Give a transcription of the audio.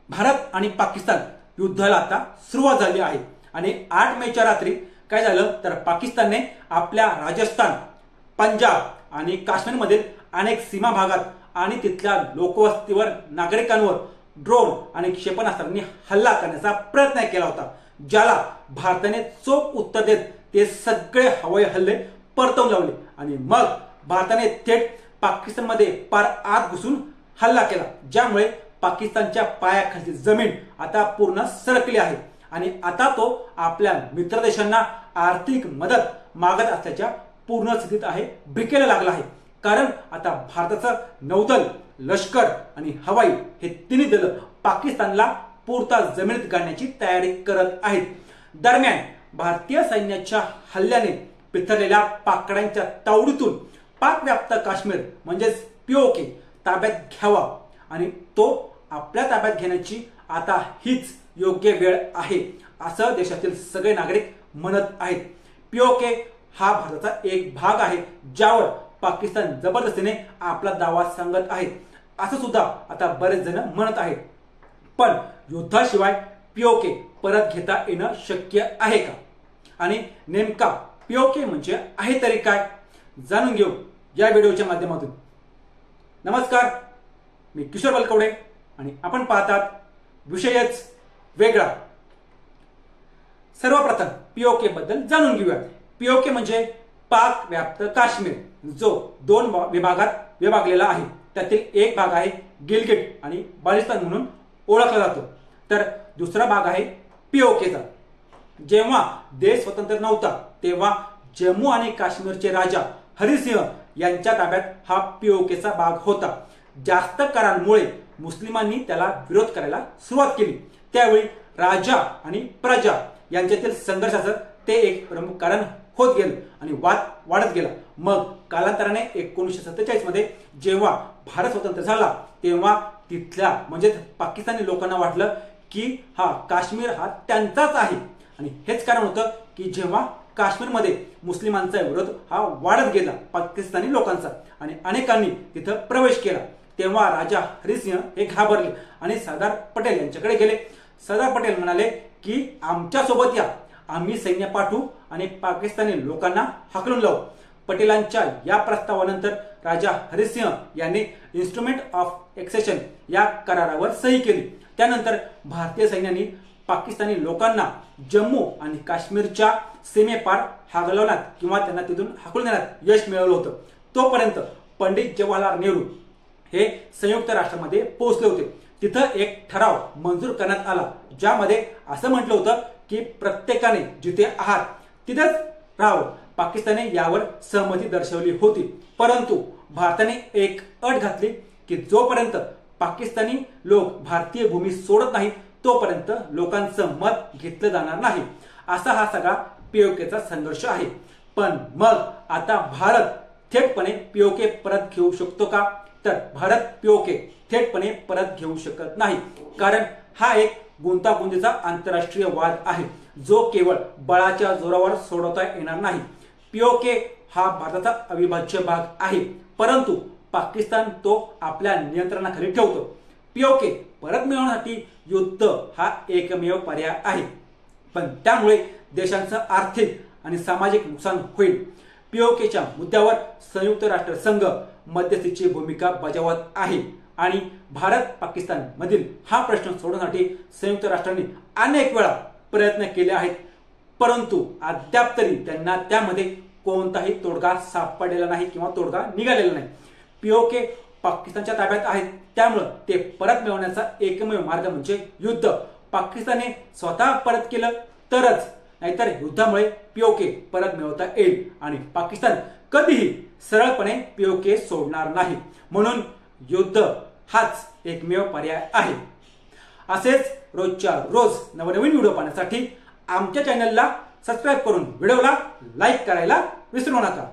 भारत आणि पाकिस्तान युद्धाला आता सुरुवात झाली आहे आणि 8 मेच्या रात्री काय झालं तर पाकिस्तानने आपल्या राजस्थान, पंजाब आणि काश्मीरमधील अनेक सीमा भागात आणि तिथल्या लोकवस्तीवर, नागरिकांवर ड्रोन आणि क्षेपणास्त्रांनी हल्ला करण्याचा प्रयत्न केला होता, ज्याला भारताने चोख उत्तर देत ते सगळे हवाई हल्ले परतवून लावले आणि मग भारताने थेट पाकिस्तानमध्ये पार आत घुसून हल्ला केला, ज्यामुळे पाकिस्तानच्या पायाखालची जमीन आता पूर्ण सरकली आहे आणि आता तो आपल्या मित्र देशांना आर्थिक मदत मागत असल्याच्या पूर्ण स्थितीत आहे, भिकेला लागला आहे. कारण आता भारताचं नौदल, लष्कर आणि हवाई हे तिन्ही दल पाकिस्तानला पुरता जमिनीत गाडण्याची तयारी करत आहेत. दरम्यान भारतीय सैन्याच्या हल्ल्याने पिथरलेल्या पाकड्यांच्या तावडीतून पाकव्याप्त काश्मीर म्हणजेच पीओके ताब्यात घ्यावा आणि तो आपल्या ताब्यात घेण्याची आता हीच योग्य वेळ आहे असं देशातील सगळे नागरिक म्हणत आहेत. पीओके हा भारताचा एक भाग आहे, ज्यावर पाकिस्तान जबरदस्तीने आपला दावा सांगत आहे असं सुद्धा आता बरेच जण म्हणत आहेत. पण युद्धाशिवाय पीओके परत घेता येणं शक्य आहे का आणि नेमका पीओके म्हणजे आहे तरी काय, जाणून घेऊ या व्हिडिओच्या माध्यमातून. नमस्कार, मी किशोर बलकवडे आणि आपण पाहतात विषयच वेगळा. सर्वप्रथम पीओके बद्दल जाणून घेऊया. पीओके म्हणजे पाक व्याप्त काश्मीर, जो 2 विभागात विभागलेला आहे. त्यातील एक भाग आहे गिलगिट आणि बाल्टिस्तान म्हणून ओळखला जातो, तर दुसरा भाग आहे पीओकेचा. जेव्हा देश स्वतंत्र नव्हता तेव्हा जम्मू आणि काश्मीरचे राजा हरिसिंह यांच्या ताब्यात हा पीओकेचा भाग होता. जास्त करांमुळे मुस्लिमांनी त्याला विरोध करायला सुरुवात केली. त्यावेळी राजा आणि प्रजा यांच्यातील संघर्षाचं ते एक प्रमुख कारण होत गेलं आणि वाद वाढत गेला. मग कालांतराने 1947 मध्ये जेव्हा भारत स्वतंत्र झाला तेव्हा तिथल्या म्हणजे पाकिस्तानी लोकांना वाटलं की हा काश्मीर हा त्यांचाच आहे आणि हेच कारण होतं की जेव्हा काश्मीरमध्ये मुस्लिमांचा विरोध हा वाढत गेला पाकिस्तानी लोकांचा आणि अनेकांनी तिथं प्रवेश केला, तेव्हा राजा हरिसिंह हे घाबरले आणि सरदार पटेल यांच्याकडे गेले. सरदार पटेल म्हणाले की आमच्या सोबत या, आम्ही सैन्य पाठवू आणि पाकिस्तानी लोकांना हाकलून लावू. पटेलांच्या या प्रस्तावानंतर राजा हरिसिंह यांनी इन्स्ट्रुमेंट ऑफ एक्सेशन या करारावर सही केली. त्यानंतर भारतीय सैन्याने पाकिस्तानी लोकांना जम्मू आणि काश्मीरच्या सीमेपार हाकलवण्यात किंवा त्यांना तिथून हाकलून देण्यात यश मिळवलं होतं. तोपर्यंत पंडित जवाहरलाल नेहरू हे संयुक्त राष्ट्रामध्ये पोहोचले होते. तिथं एक ठराव मंजूर करण्यात आला, ज्यामध्ये असं म्हटलं होतं की प्रत्येकाने जिथे आहात तिथेच राहावं. पाकिस्तानने यावर सहमती दर्शवली होती, परंतु भारताने एक अट घातली की जोपर्यंत पाकिस्तानी लोक भारतीय भूमी सोडत नाहीत तोपर्यंत लोकांचं मत घेतलं जाणार नाही. असा हा सगळा पीओकेचा संघर्ष आहे. पण मग आता भारत थेटपणे पीओके परत घेऊ शकतो का, तर भारत पीओके थेटपणे परत घेऊ शकत नाही. कारण हा एक गुंतागुंतीचा आंतरराष्ट्रीय वाद आहे, जो केवळ बळाच्या जोरावर सोडवता येणार नाही. पीओके हा भारताचा अविभाज्य भाग आहे, परंतु पाकिस्तान तो आपल्या नियंत्रणाखाली ठेवतो. पीओके परत मिळवण्यासाठी युद्ध हा एकमेव पर्याय आहे, पण त्यामुळे देशांचं आर्थिक आणि सामाजिक नुकसान होईल. पीओकेच्या मुद्द्यावर संयुक्त राष्ट्र संघ मध्यस्थीची भूमिका बजावत आहे आणि भारत पाकिस्तान मधील हा प्रश्न सोडवण्यासाठी संयुक्त राष्ट्रांनी अनेक वेळा प्रयत्न केले आहेत, परंतु अद्याप तरी त्यांना त्यामध्ये कोणताही तोडगा सापडलेला नाही किंवा तोडगा निघालेला नाही. पीओके पाकिस्तानच्या ताब्यात आहेत, त्यामुळे ते परत मिळवण्याचा एकमेव मार्ग म्हणजे युद्ध. पाकिस्तानने स्वतः परत केलं तरच, नाहीतर युद्धामुळे पीओके परत मिळवता येईल आणि पाकिस्तान कधीही सरळपणे पीओके सोडणार नाही. म्हणून युद्ध हाच एकमेव पर्याय आहे. असेच रोजच्या रोज नवनवीन व्हिडिओ पाहण्यासाठी आमच्या चॅनलला सबस्क्राईब करून व्हिडिओला लाईक करायला विसरू नका.